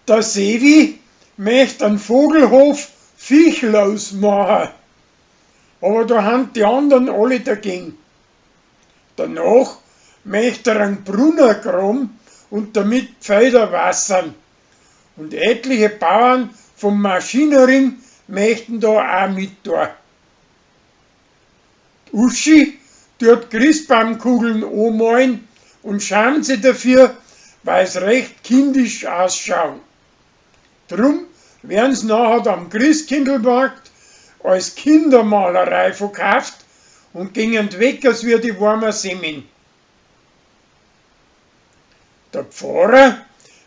Der Sevi möchte einen Vogelhof viechlos machen, aber da haben die anderen alle dagegen. Danach möchte er einen Brunnen graben und damit Felder wassern. Und etliche Bauern vom Maschinenring möchten da auch mit da. Uschi tut Christbaumkugeln anmalen und schämt sich dafür, weil es recht kindisch ausschaut. Drum werden sie nachher am Christkindlmarkt als Kindermalerei verkauft und gingen weg, als wir die warmen Semmeln. Der Pfarrer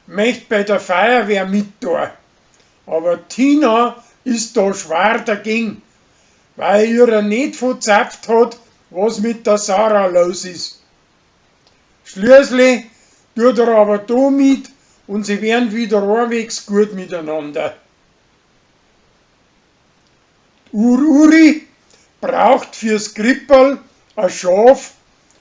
möchte bei der Feuerwehr mit da, aber Tina ist da schwer dagegen, weil ihrer nicht verzapft hat, was mit der Sarah los ist. Schließlich tut er aber da mit und sie werden wieder halbwegs gut miteinander. Uri braucht fürs Krippel ein Schaf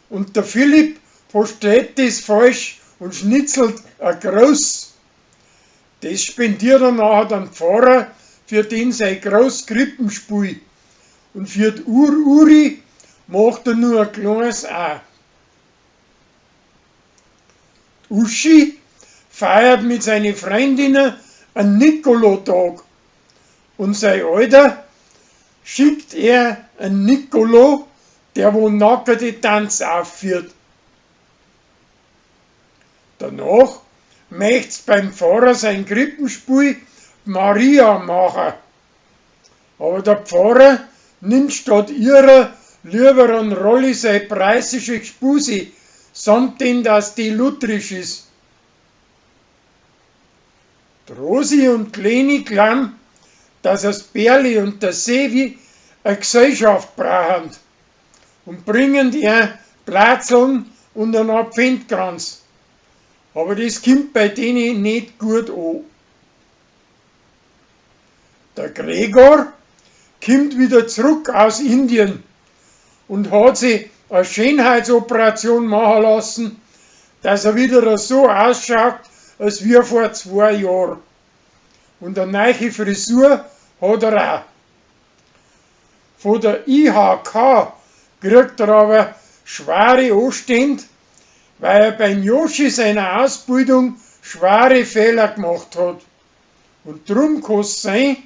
und der Philipp versteht das falsch und schnitzelt ein Groß. Das spendiert er nachher den Pfarrer, für den sein großes Krippenspiel. Und für die Uri macht er nur ein kleines auch. Uschi feiert mit seinen Freundinnen einen Nikolotag und sein Alter schickt er einen Nicolo, der wo nackte Tanz aufführt. Danach möcht's beim Pfarrer sein Krippenspiel Maria machen. Aber der Pfarrer nimmt statt ihrer lieber an Rolli sein preußische Gspusi, samt denn, dass die lutherisch ist. Die Rosi und Leni glauben, dass das Berli und der Sevi eine Gesellschaft brauchen und bringen ihr Blatzeln und einen Adventkranz. Aber das kommt bei denen nicht gut an. Der Gregor kommt wieder zurück aus Indien und hat sich eine Schönheitsoperation machen lassen, dass er wieder so ausschaut, als wie vor 2 Jahren. Und eine neue Frisur hat er auch. Von der IHK kriegt er aber schwere Anstände, weil er beim Joshi seiner Ausbildung schwere Fehler gemacht hat. Und darum kann es sein,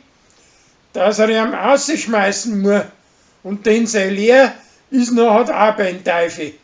dass er ihn rausschmeißen muss. Und denn sein Lehr ist nachher auch beim Teufel.